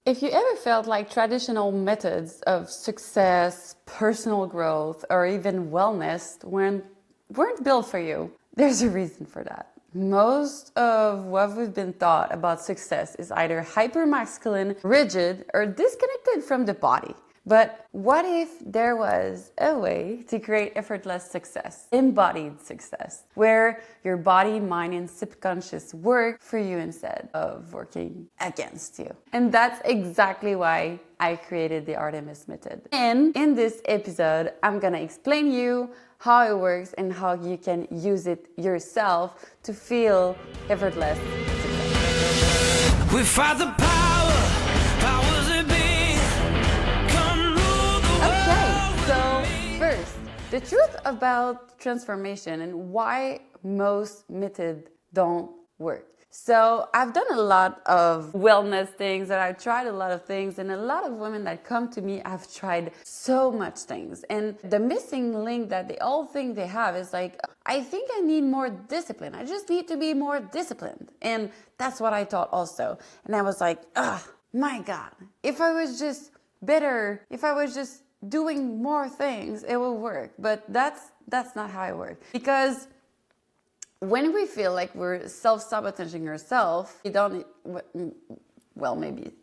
If you ever felt like traditional methods of success, personal growth, or even wellness weren't built for you, there's a reason for that. Most of what we've been taught about success is either hyper-masculine, rigid, or disconnected from the body. But what if there was a way to create effortless success, embodied success, where your body, mind, and subconscious work for you instead of working against you? And that's exactly why I created the Artemiss Method. And in this episode, I'm gonna explain you how it works and how you can use it yourself to feel effortless success. We fight the powers that be. So first, the truth about transformation and why most methods don't work. So I've done a lot of wellness things and I've tried a lot of things, and a lot of women that come to me have tried so much things. And the missing link that they all think they have is like, I think I need more discipline. I just need to be more disciplined. And that's what I thought also. And I was like, my God, if I was just better, if I was just doing more things, it will work. But that's not how it works. Because when we feel like we're self-sabotaging ourselves, we don't, well, maybe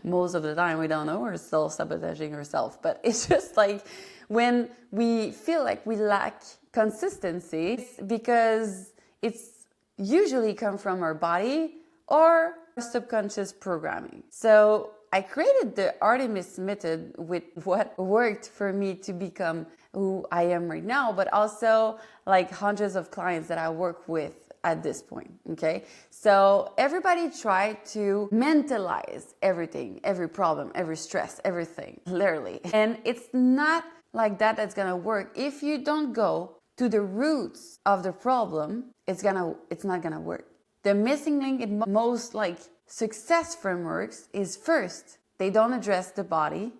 most of the time we don't know we're self-sabotaging ourselves, but it's just like when we feel like we lack consistency, it's because it's usually come from our body or our subconscious programming. So I created the Artemiss Method with what worked for me to become who I am right now, but also like hundreds of clients that I work with at this point, okay? So everybody try to mentalize everything, every problem, every stress, everything, literally. And it's not like that that's gonna work. If you don't go to the roots of the problem, it's not gonna work. The missing link in most like success frameworks is first, they don't address the body,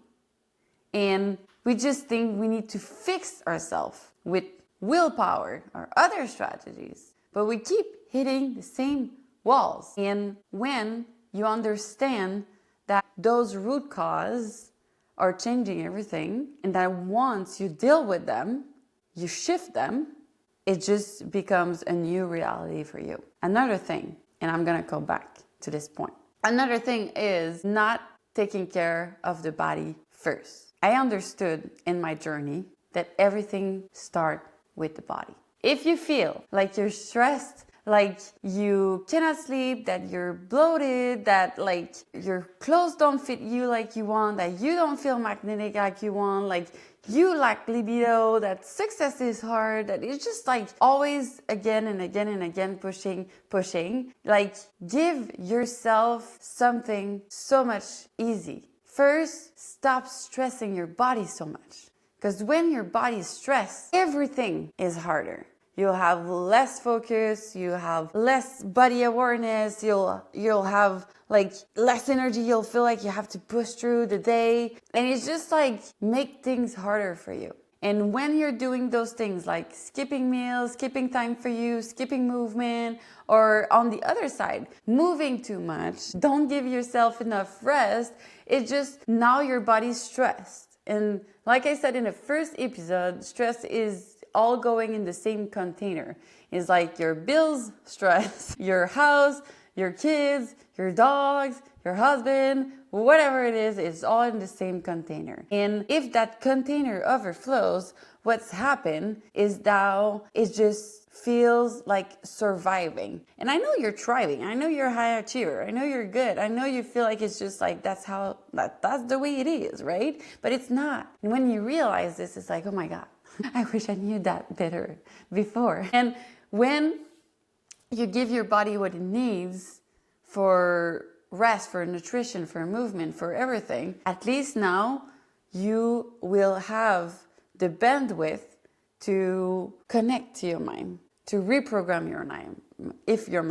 and we just think we need to fix ourselves with willpower or other strategies, but we keep hitting the same walls. And when you understand that those root causes are changing everything, and that once you deal with them, you shift them, it just becomes a new reality for you. Another thing, and I'm gonna go back to this point. Another thing is not taking care of the body first. I understood in my journey that everything starts with the body. If you feel like you're stressed, like you cannot sleep, that you're bloated, that like your clothes don't fit you like you want, that you don't feel magnetic like you want, like you lack libido, that success is hard, that it's just like always again and again and again pushing, like give yourself something so much easy. First, stop stressing your body so much. Because when your body is stressed, everything is harder. You'll have less focus, you have less body awareness, you'll have like less energy, you'll feel like you have to push through the day. And it's just like make things harder for you. And when you're doing those things like skipping meals, skipping time for you, skipping movement, or on the other side, moving too much, don't give yourself enough rest, it's just now your body's stressed. And like I said in the first episode, stress is all going in the same container. It's like your bills stress, your house, your kids, your dogs, your husband, whatever it is, it's all in the same container. And if that container overflows, what's happened is now it just feels like surviving. And I know you're thriving. I know you're a high achiever. I know you're good. I know you feel like it's just like that's the way it is, right? But it's not. And when you realize this, it's like, oh my God, I wish I knew that better before. And when you give your body what it needs for rest, for nutrition, for movement, for everything, at least now you will have the bandwidth to connect to your mind, to reprogram your mind. If your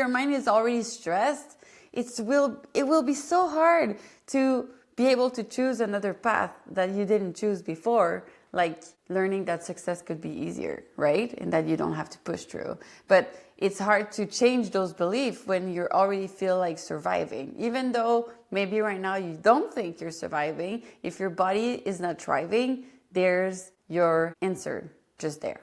mind is already stressed, it will be so hard to be able to choose another path that you didn't choose before, like learning that success could be easier, right? And that you don't have to push through. But it's hard to change those beliefs when you already feel like surviving. Even though maybe right now you don't think you're surviving, if your body is not thriving, there's your answer just there.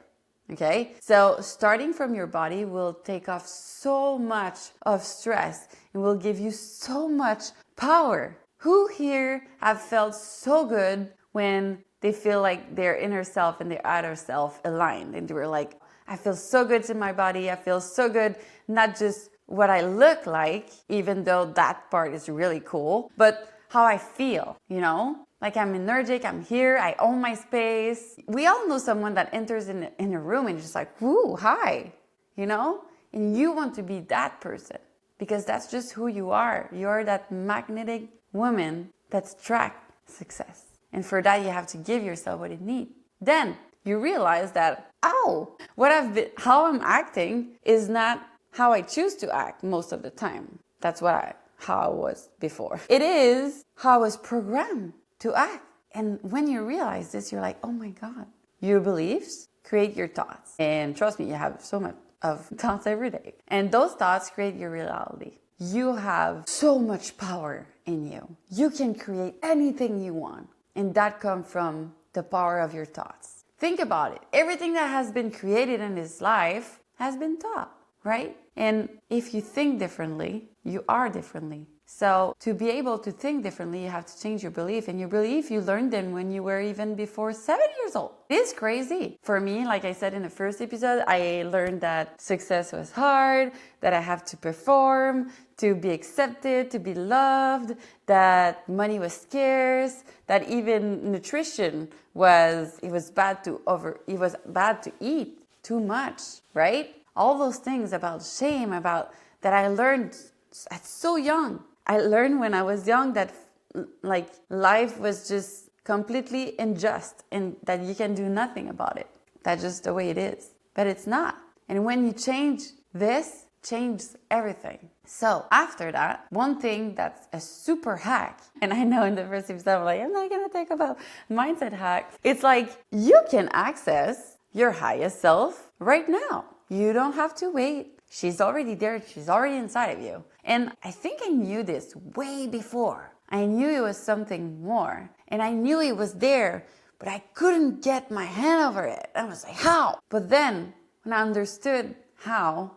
Okay? So starting from your body will take off so much of stress and will give you so much power. Who here have felt so good when they feel like their inner self and their outer self aligned, and they were like, I feel so good in my body, I feel so good, not just what I look like, even though that part is really cool, but how I feel, you know? Like I'm energetic, I'm here, I own my space. We all know someone that enters in a room and just like, woo, hi, you know? And you want to be that person because that's just who you are. You're that magnetic woman that's attracts success. And for that, you have to give yourself what it needs. Then you realize that, how I'm acting is not how I choose to act most of the time. That's how I was before. It is how I was programmed to act. And when you realize this, you're like, oh my God. Your beliefs create your thoughts. And trust me, you have so much of thoughts every day. And those thoughts create your reality. You have so much power in you. You can create anything you want. And that comes from the power of your thoughts. Think about it. Everything that has been created in this life has been taught, right? And if you think differently, you are differently. So to be able to think differently, you have to change your belief. And your belief, you learned them when you were even before 7 years old. It's crazy. For me, like I said in the first episode, I learned that success was hard, that I have to perform, to be accepted, to be loved, that money was scarce, that even nutrition was bad to eat too much, right? All those things about shame, about that I learned at so young. I learned when I was young that like life was just completely unjust and that you can do nothing about it. That's just the way it is. But it's not. And when you change this, changes everything. So after that, one thing that's a super hack, and I know in the first episode I'm like, I'm not gonna talk about mindset hacks. It's like you can access your highest self right now. You don't have to wait. She's already there. She's already inside of you. And I think I knew this way before. I knew it was something more. And I knew it was there, but I couldn't get my hand over it. I was like, how? But then when I understood how,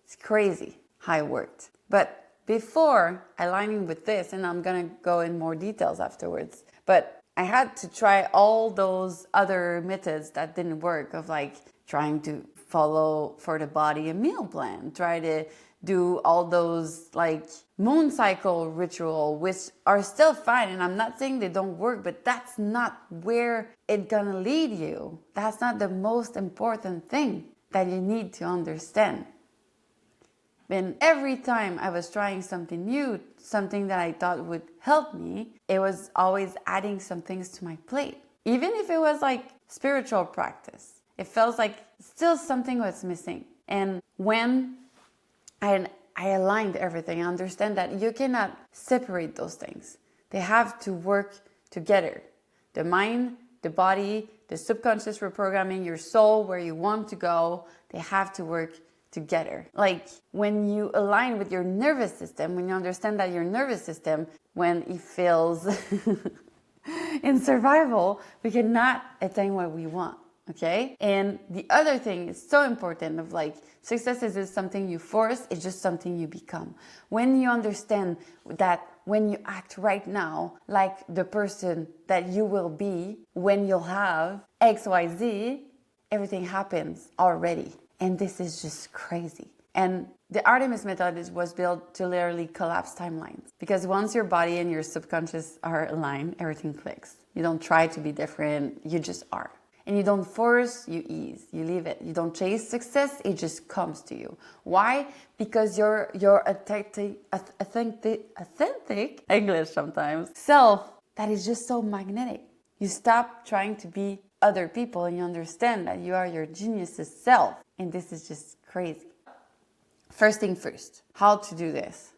it's crazy how it worked. But before aligning with this, and I'm going to go in more details afterwards, but I had to try all those other methods that didn't work, of like trying to follow for the body a meal plan, try to do all those like moon cycle ritual, which are still fine. And I'm not saying they don't work, but that's not where it's gonna lead you. That's not the most important thing that you need to understand. And every time I was trying something new, something that I thought would help me, it was always adding some things to my plate. Even if it was like spiritual practice, it felt like still something was missing. And when I aligned everything, I understand that you cannot separate those things. They have to work together. The mind, the body, the subconscious reprogramming, your soul, where you want to go, they have to work together. Like when you align with your nervous system, when you understand that your nervous system, when it feels in survival, we cannot attain what we want. Okay? And the other thing is so important of like success isn't something you force, it's just something you become. When you understand that when you act right now like the person that you will be when you'll have XYZ, everything happens already. And this is just crazy. And the Artemiss Method was built to literally collapse timelines. Because once your body and your subconscious are aligned, everything clicks. You don't try to be different, you just are. And you don't force, you ease, you leave it. You don't chase success, it just comes to you. Why? Because your authentic English sometimes, self, that is just so magnetic. You stop trying to be other people and you understand that you are your genius's self. And this is just crazy. First thing first, how to do this?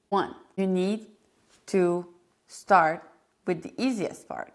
1, you need to start with the easiest part.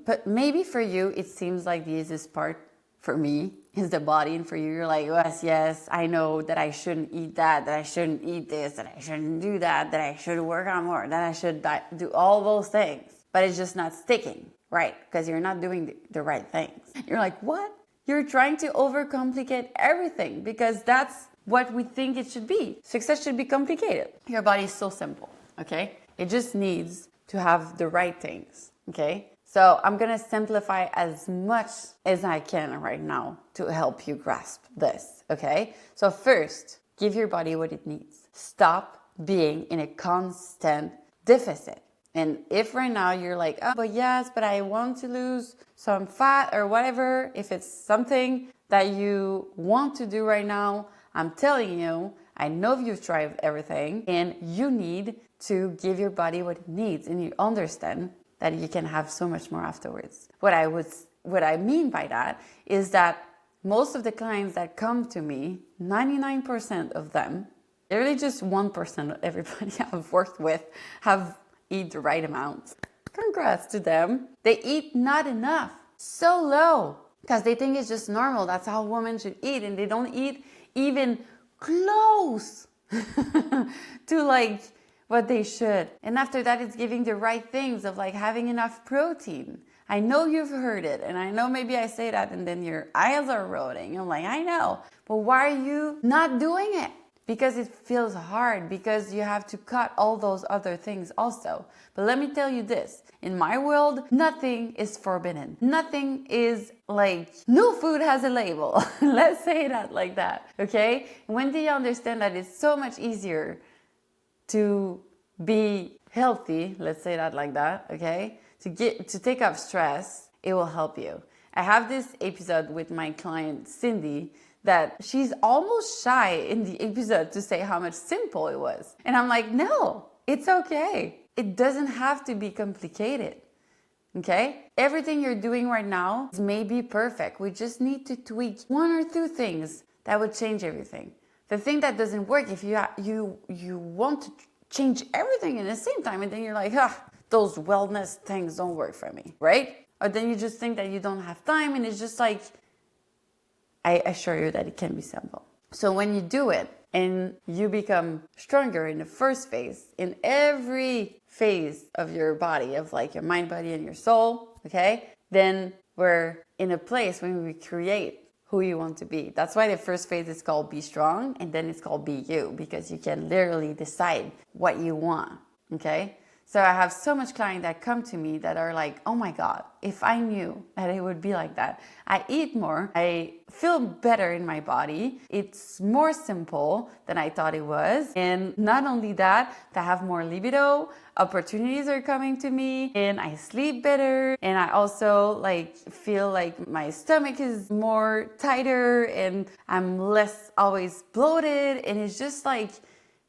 But maybe for you, it seems like the easiest part. For me, is the body. And for you, you're like, yes, yes, I know that I shouldn't eat that I shouldn't eat this, that I shouldn't do that I should work on more, that I should do all those things. But it's just not sticking, right? Because you're not doing the right things. You're like, what? You're trying to overcomplicate everything because that's what we think it should be. Success should be complicated. Your body is so simple, okay? It just needs to have the right things, okay? So I'm gonna simplify as much as I can right now to help you grasp this, okay? So first, give your body what it needs. Stop being in a constant deficit. And if right now you're like, oh, but I want to lose some fat or whatever, if it's something that you want to do right now, I'm telling you, I know you've tried everything and you need to give your body what it needs, and you understand that you can have so much more afterwards. What I mean by that is that most of the clients that come to me, 99% of them, literally just 1% of everybody I've worked with have eat the right amount. Congrats to them. They eat not enough, so low, because they think it's just normal. That's how women should eat, and they don't eat even close to like what they should. And after that, it's giving the right things of like having enough protein. I know you've heard it, and I know maybe I say that and then your eyes are rolling. I'm like, I know, but why are you not doing it? Because it feels hard, because you have to cut all those other things also. But let me tell you this, in my world, nothing is forbidden. Nothing is like, no food has a label. Let's say that like that, okay? When they understand that it's so much easier to be healthy, let's say that like that, okay? To take off stress, it will help you. I have this episode with my client, Cindy, that she's almost shy in the episode to say how much simple it was. And I'm like, no, it's okay. It doesn't have to be complicated, okay? Everything you're doing right now is maybe perfect. We just need to tweak one or two things that would change everything. The thing that doesn't work, if you want to change everything at the same time, and then you're like, those wellness things don't work for me, right? Or then you just think that you don't have time, and it's just like, I assure you that it can be simple. So when you do it and you become stronger in the first phase, in every phase of your body, of like your mind, body, and your soul, okay? Then we're in a place when we create who you want to be. That's why the first phase is called Be Strong, and then it's called Be You, because you can literally decide what you want, okay? So I have so much clients that come to me that are like, oh my God, if I knew that it would be like that. I eat more, I feel better in my body. It's more simple than I thought it was. And not only that, I have more libido, opportunities are coming to me, and I sleep better. And I also like feel like my stomach is more tighter and I'm less always bloated. And it's just like,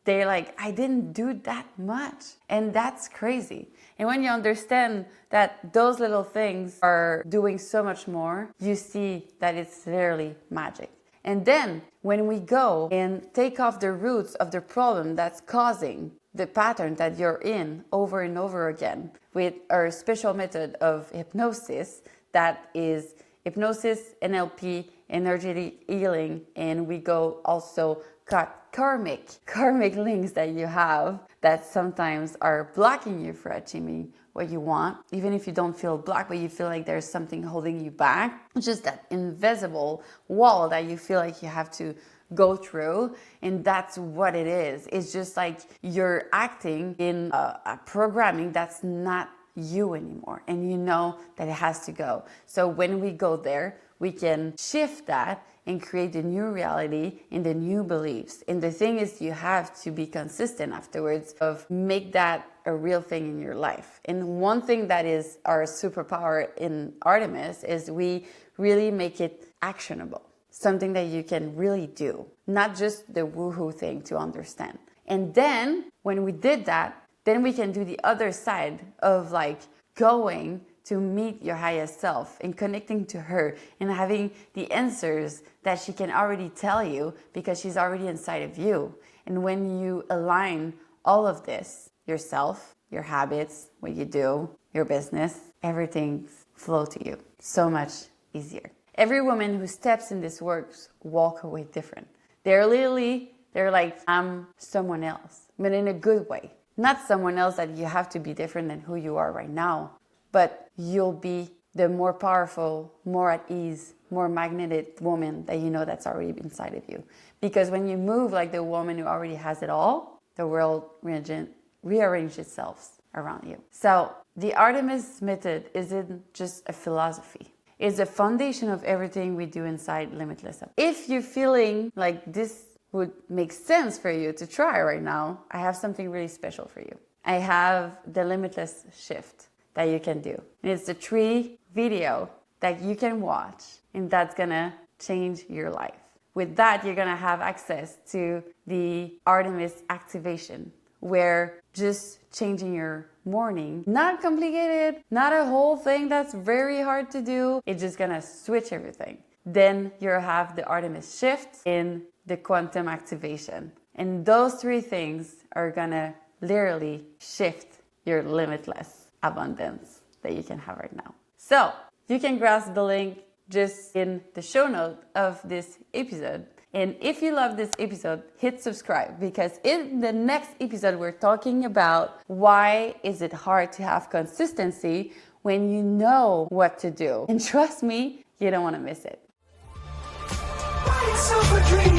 they're like, I didn't do that much. And that's crazy. And when you understand that those little things are doing so much more, you see that it's literally magic. And then when we go and take off the roots of the problem that's causing the pattern that you're in over and over again with our special method of hypnosis, that is hypnosis, NLP, energetic healing, and we go also cut karmic links that you have that sometimes are blocking you for achieving what you want, even if you don't feel blocked, but you feel like there's something holding you back. It's just that invisible wall that you feel like you have to go through, and that's what it is. It's just like you're acting in a programming that's not you anymore, and you know that it has to go. So when we go there, we can shift that and create a new reality and the new beliefs. And the thing is, you have to be consistent afterwards of make that a real thing in your life. And one thing that is our superpower in Artemiss is we really make it actionable. Something that you can really do, not just the woohoo thing to understand. And then when we did that, then we can do the other side of like going to meet your highest self and connecting to her and having the answers that she can already tell you because she's already inside of you. And when you align all of this, yourself, your habits, what you do, your business, everything flow to you so much easier. Every woman who steps in this work walk away different. They're like, I'm someone else, but in a good way. Not someone else that you have to be different than who you are right now, but you'll be the more powerful, more at ease, more magnetic woman that you know that's already inside of you. Because when you move like the woman who already has it all, the world rearranges itself around you. So the Artemiss Method isn't just a philosophy. It's the foundation of everything we do inside Limitless. If you're feeling like this would make sense for you to try right now, I have something really special for you. I have the Limitless Shift that you can do. And it's a 3 video that you can watch, and that's gonna change your life. With that, you're gonna have access to the Artemiss activation, where just changing your morning, not complicated, not a whole thing that's very hard to do. It's just gonna switch everything. Then you'll have the Artemiss Shift in the quantum activation. And those 3 things are gonna literally shift your limitless abundance that you can have right now. So you can grasp the link just in the show note of this episode. And if you love this episode, hit subscribe, because in the next episode, we're talking about why is it hard to have consistency when you know what to do. And trust me, you don't want to miss it. Buy yourself a drink.